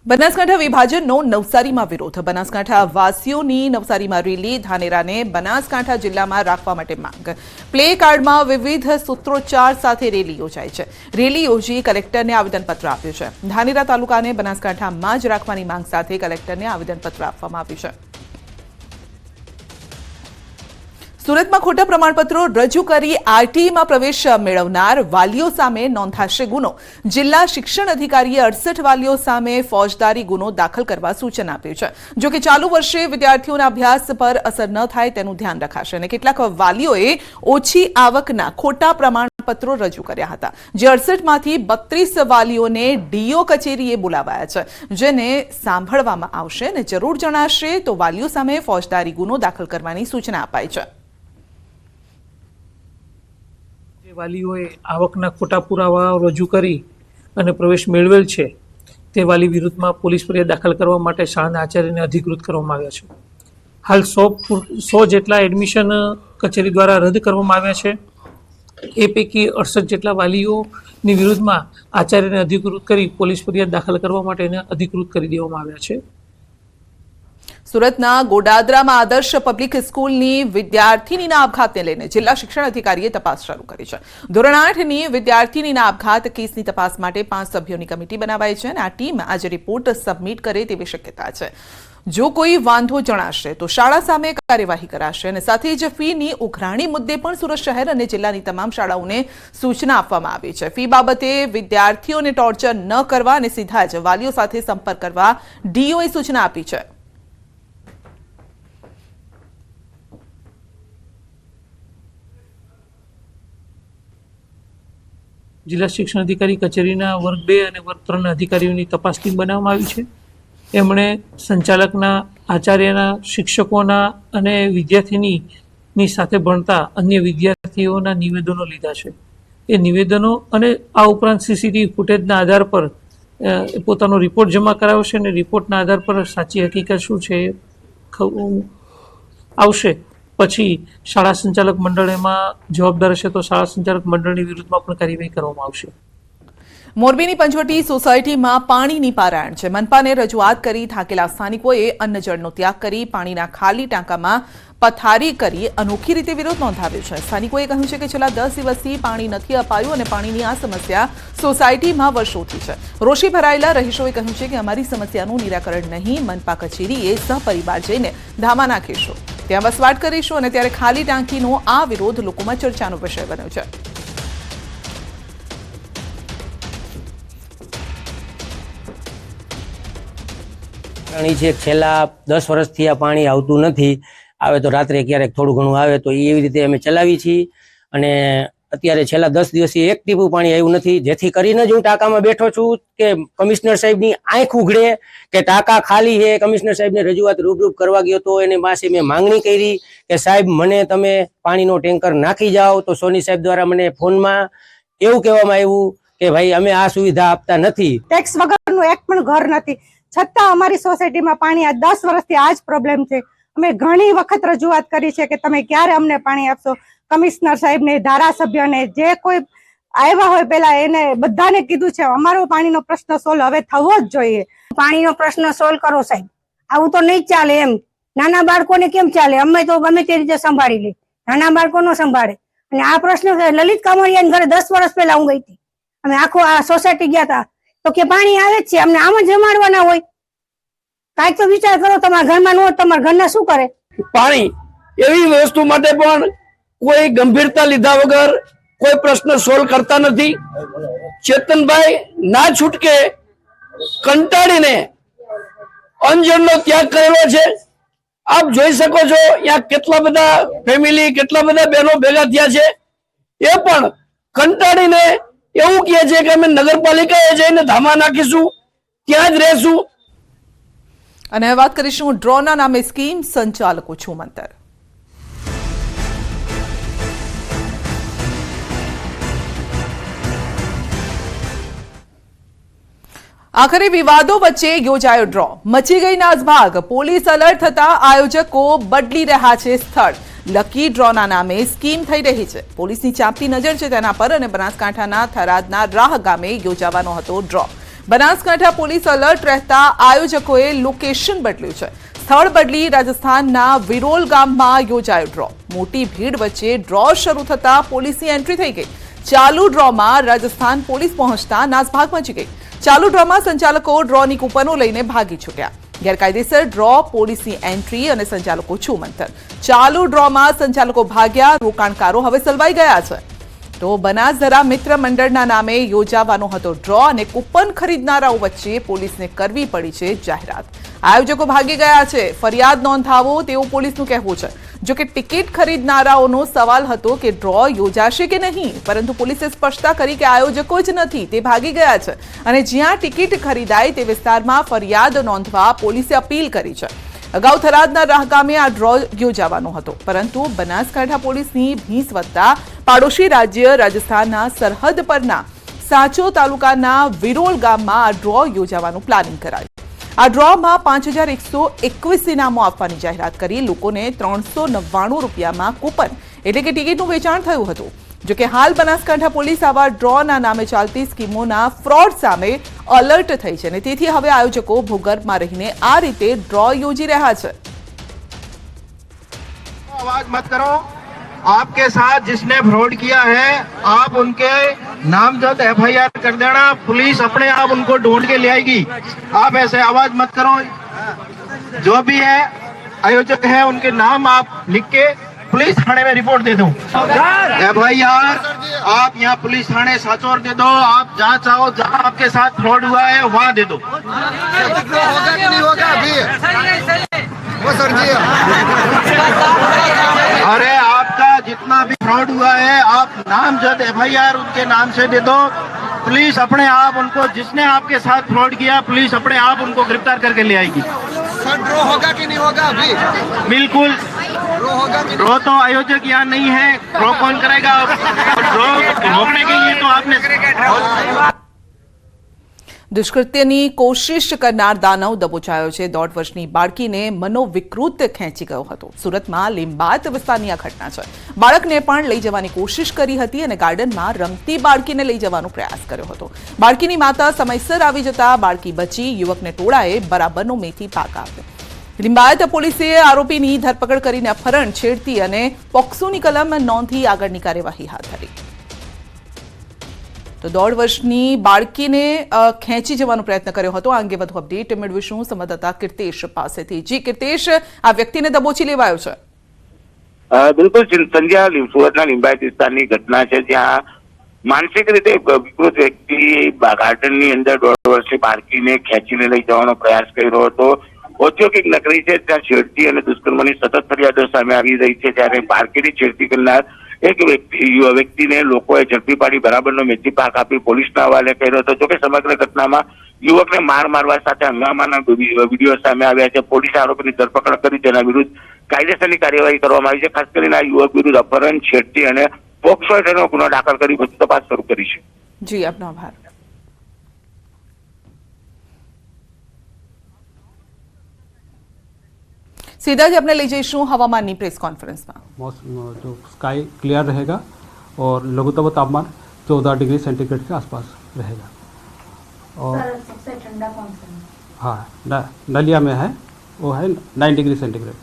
બનાસકાંઠા વિભાજનનો નવસારીમાં વિરોધ. બનાસકાંઠા વાસીઓની નવસારીમાં રેલી. ધાનેરાને બનાસકાંઠા જિલ્લામાં રાખવા માટે માંગ. પ્લે કાર્ડમાં વિવિધ સૂત્રોચ્ચાર સાથે રેલી યોજાઈ છે. રેલી યોજી કલેક્ટરને આવેદનપત્ર આપ્યું છે. ધાનેરા તાલુકાને બનાસકાંઠામાં જ રાખવાની માંગ સાથે કલેક્ટરને આવેદનપત્ર આપવામાં આવ્યું છે. સુરતમાં ખોટા પ્રમાણપત્રો રજૂ કરી આરટીઈમાં પ્રવેશ મેળવનાર વાલીઓ સામે નોંધાશે ગુનો. જિલ્લા શિક્ષણ અધિકારીએ 68 વાલીઓ સામે ફોજદારી ગુનો દાખલ કરવા સૂચન આપ્યું છે. જો કે ચાલુ વર્ષે વિદ્યાર્થીઓના અભ્યાસ પર અસર ન થાય તેનું ધ્યાન રખાશે અને કેટલાક વાલીઓએ ઓછી આવકના ખોટા પ્રમાણપત્રો રજૂ કર્યા હતા. જે 68માંથી 32 વાલીઓને ડીઓ કચેરીએ બોલાવાયા છે, જેને સાંભળવામાં આવશે અને જરૂર જણાશે તો વાલીઓ સામે ફોજદારી ગુનો દાખલ કરવાની સૂચના અપાઈ છે. વાલીઓએ આવકના ખોટા પુરાવા રજૂ કરી અને પ્રવેશ મેળવેલ છે તે વાલી વિરુદ્ધમાં પોલીસ ફરિયાદ દાખલ કરવા માટે શાળાના આચાર્યને અધિકૃત કરવામાં આવ્યા છે. હાલ 100 જેટલા એડમિશન કચેરી દ્વારા રદ કરવામાં આવ્યા છે. એ પૈકી 68 જેટલા વાલીઓની વિરુદ્ધમાં આચાર્યને અધિકૃત કરી પોલીસ ફરિયાદ દાખલ કરવા માટે એને અધિકૃત કરી દેવામાં આવ્યા છે. સુરતના ગોડાદરામાં આદર્શ પબ્લિક સ્કૂલની વિદ્યાર્થીનીના આપઘાતને લઈને જિલ્લા શિક્ષણ અધિકારીએ તપાસ શરૂ કરી છે. ધોરણ 8ની વિદ્યાર્થીનીના આપઘાત કેસની તપાસ માટે 5 સભ્યોની કમિટી બનાવાઈ છે અને આ ટીમ આજે રિપોર્ટ સબમિટ કરે તેવી શક્યતા છે. જો કોઈ વાંધો જણાશે તો શાળા સામે કાર્યવાહી કરાશે અને સાથે જ ફીની ઉઘરાણી મુદ્દે પણ સુરત શહેર અને જિલ્લાની તમામ શાળાઓને સૂચના આપવામાં આવી છે. ફી બાબતે વિદ્યાર્થીઓને ટોર્ચર ન કરવા અને સીધા જ વાલીઓ સાથે સંપર્ક કરવા ડીઓએ સૂચના આપી છે. જિલ્લા શિક્ષણ અધિકારી કચેરીના વર્ગ 2 અને વર્ગ 3ના અધિકારીઓની તપાસ ટીમ બનાવવામાં આવી છે. એમણે સંચાલકના, આચાર્યના, શિક્ષકોના અને વિદ્યાર્થીની સાથે ભણતા અન્ય વિદ્યાર્થીઓના નિવેદનો લીધા છે. એ નિવેદનો અને આ ઉપરાંત સીસીટીવી ફૂટેજના આધાર પર પોતાનો રિપોર્ટ જમા કરાવશે અને રિપોર્ટના આધાર પર સાચી હકીકત શું છે આવશે. પછી શાળા સંચાલક મંડળ એમાં જવાબદાર હશે તો શાળા સંચાલક મંડળની વિરુદ્ધમાં પણ કાર્યવાહી કરવામાં આવશે. મોરબીની પંચવટી સોસાયટીમાં પાણીની પારાયણ છે. મનપાને રજૂઆત કરી થાકેલા સ્થાનિકોએ અન્નજળનો ત્યાગ કરી પાણીના ખાલી ટાંકામાં પથારી કરી અનોખી રીતે વિરોધ નોંધાવ્યો છે. સ્થાનિકોએ કહ્યું છે કે છેલ્લા 10 દિવસથી પાણી નથી અપાયું અને પાણીની આ સમસ્યા સોસાયટીમાં વર્ષોથી છે. રોષે ભરાયેલા રહીશોએ કહ્યું છે કે અમારી સમસ્યાનું નિરાકરણ નહીં, મનપા કચેરીએ સહપરિવાર જઈને ધામા નાખીશું, ત્યાં વસવાટ કરીશું અને ત્યારે ખાલી ટાંકીનો આ વિરોધ લોકોમાં ચર્ચાનો વિષય બન્યો છે. છે છેલ્લા 10 વર્ષથી આ પાણી આવતું નથી. આવે તો રાત્રે ક્યારેક થોડું ઘણું આવે તો એવી રીતે અમે ચલાવી છીએ અને અત્યારે છેલ્લા 10 દિવસથી એક ટીપું પાણી આવ્યું નથી. જેથી કરીને જ હું ટાંકામાં બેઠો છું કે કમિશનર સાહેબની આંખ ઉઘડે કે ટાંકા ખાલી છે. કમિશનર સાહેબને રજૂઆત રૂબરૂપ કરવા ગયો તો એની પાસે મેં માંગણી કરી કે સાહેબ મને તમે પાણીનો ટેન્કર નાખી જાઓ. તો સોની સાહેબ દ્વારા મને ફોનમાં એવું કહેવામાં આવ્યું કે ભાઈ અમે આ સુવિધા આપતા નથી. ટેક્સ વગરનું એક પણ ઘર નથી, છતાં અમારી સોસાયટીમાં પાણી આ 10 વર્ષથી આ જ પ્રોબ્લેમ છે. અમે ઘણી વખત રજૂઆત કરી છે કે તમે ક્યારે અમને પાણી આપશો. કમિશનર સાહેબને, ધારાસભ્યને, જે કોઈ આવ્યા હોય પેલા એને બધાને કીધું છે અમારો પાણીનો પ્રશ્ન સોલ્વ હવે થવો જ જોઈએ. પાણીનો પ્રશ્ન સોલ્વ કરો સાહેબ, આવું તો નહીં ચાલે. એમ નાના બાળકોને કેમ ચાલે? અમે તો ગમે તે રીતે સંભાળી લે, નાના બાળકો નો સંભાળે. અને આ પ્રશ્ન લલિત કામડિયાના ઘરે 10 વર્ષ પહેલા હું ગઈ હતી. અમે આખો આ સોસાયટી ગયા હતા તો કે પાણી આવે જ છે, અમને આમ જ જમાડવાના હોય. કાંઈક તો વિચાર કરો, તમારા ઘરમાં ન હોય તમારા ઘરના શું કરે? પાણી એવી વસ્તુ માટે પણ કોઈ ગંભીરતા લીધા વગર કોઈ પ્રશ્ન સોલ્વ કરતા નથી. ચેતનભાઈ ના છૂટકે કંટાળીને અન્નજળનો ત્યાગ કરેલો છે. આપ જોઈ શકો છો ત્યાં કેટલા બધા ફેમિલી, કેટલા બધા બહેનો ભેગા થયા છે. એ પણ કંટાળીને એવું કહે છે કે અમે નગરપાલિકાએ જઈને ધામા નાખીશું, ત્યાં જ રહેશું. અને વાત કરીશું ડ્રોના નામે સ્કીમ સંચાલકો છું મંતર. આખરે વિવાદો વચ્ચે યોજાયો ડ્રો. મચી ગઈ નાસભાગ. પોલીસ એલર્ટ થતા આયોજકો બદલી રહ્યા છે સ્થળ. લકી ડ્રોના નામે સ્કીમ થઈ રહી છે. પોલીસની ચાંપતી નજર છે તેના પર અને બનાસકાંઠાના થરાદના રાહ ગામે યોજાવાનો હતો ડ્રો. બનાસકાંઠા પોલીસ એલર્ટ રહેતા આયોજકોએ લોકેશન બદલ્યું છે. સ્થળ બદલી રાજસ્થાનના વિરોલ ગામમાં યોજાયો ડ્રો. મોટી ભીડ વચ્ચે ડ્રો શરૂ થતા પોલીસની એન્ટ્રી થઈ ગઈ. ચાલુ ડ્રોમાં રાજસ્થાન પોલીસ પહોંચતા નાસભાગ મચી ગઈ. ચાલુ ડ્રોમાં સંચાલકો ડ્રોની કૂપનો લઈને ભાગી છૂટ્યા. ગેરકાયદેસર ડ્રો, પોલીસની એન્ટ્રી અને સંચાલકો છૂમંતર. ચાલુ ડ્રોમાં સંચાલકો ભાગ્યા, રોકાણકારો હવે સલવાઈ ગયા છે. તો બનાસધરા મિત્ર મંડળના નામે યોજાવાનો હતો ડ્રો અને કૂપન ખરીદનારાઓ વચ્ચે પોલીસને કરવી પડી છે જાહેરાત. આયોજકો ભાગી ગયા છે, ફરિયાદ નોંધાવો તેવું પોલીસનું કહેવું છે. જો કે ટિકિટ ખરીદનારાઓનો સવાલ હતો કે ડ્રો યોજાશે કે નહીં, પરંતુ પોલીસે સ્પષ્ટતા કરી કે આયોજકો જ નથી, તે ભાગી ગયા છે અને જ્યાં ટિકિટ ખરીદાય તે વિસ્તારમાં ફરિયાદ નોંધવા પોલીસે અપીલ કરી છે. અગાઉ થરાદના રાહ ગામે આ ડ્રો યોજાવાનો હતો, પરંતુ બનાસકાંઠા પોલીસની ભીંસ વધતા પાડોશી રાજ્ય રાજસ્થાનના સરહદ પરના સાચો તાલુકાના વિરોલ ગામમાં આ ડ્રો યોજાવાનું પ્લાનિંગ કરાયું. આ ડ્રોમાં 5121 ઇનામો આપવાની જાહેરાત કરી લોકોને 399 રૂપિયામાં કૂપન એટલે કે ટિકિટનું વેચાણ થયું હતું. જોકે હાલ બનાસકાંઠા પોલીસ આવા ડ્રોના નામે ચાલતી સ્કીમોના ફ્રોડ સામે એલર્ટ થઈ છે અને તેથી હવે આયોજકો ભૂગર્ભમાં રહીને આ રીતે ડ્રો યોજી રહ્યા છે. आवाज मत करो. आपके साथ जिसने फ्रॉड किया है आप उनके नामजद एफआईआर कर देना. पुलिस अपने आप उनको ढूंढ के ले आएगी. आप ऐसे आवाज मत करो. जो भी है आयोजक है उनके नाम आप लिख के पुलिस थाने में रिपोर्ट दे दो. एफआईआर आप यहाँ पुलिस थाने साचौर दे दो. आप जहाँ चाहो, जहाँ आपके साथ फ्रॉड हुआ है वहाँ दे दो. होगा कि नहीं होगा अभी वो सर जी अरे आपका जितना भी फ्रॉड हुआ है आप नामजद एफआईआर उनके नाम से दे दो. पुलिस अपने आप उनको, जिसने आपके साथ फ्रॉड किया, पुलिस अपने आप उनको गिरफ्तार करके ले आएगी. सर ड्रॉ होगा कि नहीं होगा अभी बिल्कुल. ड्रॉ होगा कि ड्रॉ तो आयोजक यहाँ नहीं है. ड्रॉ कौन करेगा? ड्रॉ रोकने के लिए तो आपने દુષ્કૃત્યની કોશિશ કરનાર દાનવ દબોચાયો છે. 1.5 વર્ષની બાળકીને મનોવિકૃત ખેંચી ગયો હતો. સુરતમાં લીંબાયત વિસ્તારની આ ઘટના છે. બાળકને પણ લઈ જવાની કોશિશ કરી હતી અને ગાર્ડનમાં રમતી બાળકીને લઈ જવાનો પ્રયાસ કર્યો હતો. બાળકીની માતા સમયસર આવી જતા બાળકી બચી. યુવકને ટોળાએ બરાબરનો મેથી પાક આપ્યો. લીંબાયત પોલીસે આરોપીની ધરપકડ કરીને અપહરણ, છેડતી અને પોક્સોની કલમ નોંધી આગળની કાર્યવાહી હાથ ધરી. તો 1.5 વર્ષની બાળકીને ખેંચી જવાનો પ્રયત્ન કર્યો હતો. આ અંગે વધુ અપડેટ મેળવીશું સંવાદદાતા કીર્તેશ પાસેથી. જી કીર્તેશ, આ વ્યક્તિને દબોચી લેવાયો છે. બિલકુલ સંધ્યા, સુરતના લિંબાયત વિસ્તારની ઘટના છે, જ્યાં માનસિક રીતે વિકૃત વ્યક્તિ ગાર્ડનની અંદર 1.5 વર્ષની બાળકીને ખેંચીને લઈ જવાનો પ્રયાસ કર્યો હતો. ઔદ્યોગિક નગરી છે, ત્યાં છેડતી અને દુષ્કર્મની સતત ફરિયાદો સામે આવી રહી છે. ત્યારે બાળકીની છેડતી કરનાર એક વ્યક્તિને લોકોએ ઝડપી પાડી બરાબરનો મેથી પાક આપી પોલીસના હવાલે કર્યો હતો. જોકે સમગ્ર ઘટનામાં યુવકને મારવા સાથે હંગામાના વિડીયો સામે આવ્યા છે. પોલીસે આરોપીની ધરપકડ કરી તેના વિરુદ્ધ કાયદેસરની કાર્યવાહી કરવામાં આવી છે. ખાસ કરીને આ યુવક વિરુદ્ધ અપહરણ, છેડતી અને પોક્સો હેઠળનો ગુનો દાખલ કરી વધુ તપાસ શરૂ કરી છે. જી, આપનો આભાર. सीधा ही अपने ले जईशू हवामान प्रेस कॉन्फ्रेंस में. मौसम जो स्काई क्लियर रहेगा और लघुत्तम तापमान 14 डिग्री सेंटीग्रेड के आसपास रहेगा. और सबसे ठंडा कौन सा है? हाँ, नलिया में है, वो है 9 डिग्री सेंटीग्रेड.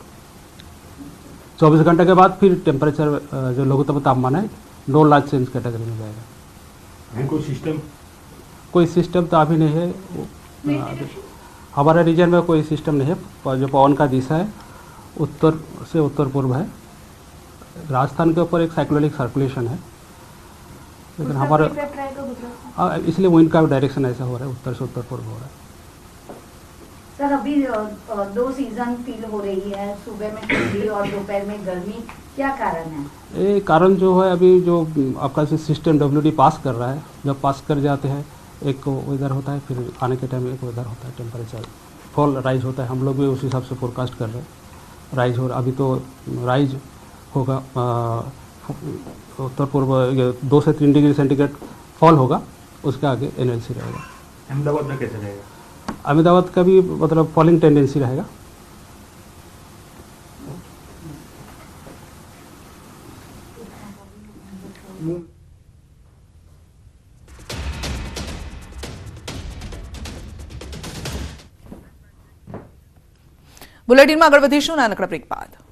24 घंटे के बाद फिर टेम्परेचर जो लघुत्तम तापमान है लो लार्ज चेंज कैटेगरी में जाएगा. कोई सिस्टम तो अभी नहीं है. हमारे रीजन में कोई सिस्टम नहीं है. जो पवन का दिशा है उत्तर से उत्तर पूर्व है. राजस्थान के ऊपर एक साइक्लोनिक सर्कुलेशन है, लेकिन हमारे इसलिए विंड का डायरेक्शन ऐसा हो रहा है, उत्तर से उत्तर पूर्व हो रहा है. सर, अभी 2 सीजन फील हो रही है, सुबह में ठंडी और दोपहर में गर्मी, क्या कारण है? ये कारण जो है, अभी जो आपका सिस्टम WD पास कर रहा है, जब पास कर जाते हैं एक वेदर होता है, फिर आने के टाइम एक वेदर होता है, टेम्परेचर फॉल राइज होता है. हम लोग भी उस हिसाब से फोरकास्ट कर रहे हैं. राइज हो, अभी तो राइज होगा उत्तर पूर्व 2 से 3 डिग्री सेंटीग्रेड फॉल होगा, उसके आगे NLC रहेगा. अहमदाबाद में कैसे रहेगा? अहमदाबाद का भी मतलब फॉलिंग टेंडेंसी रहेगा. બુલેટિનમાં આગળ વધીશું નાનકડા બ્રેક બાદ.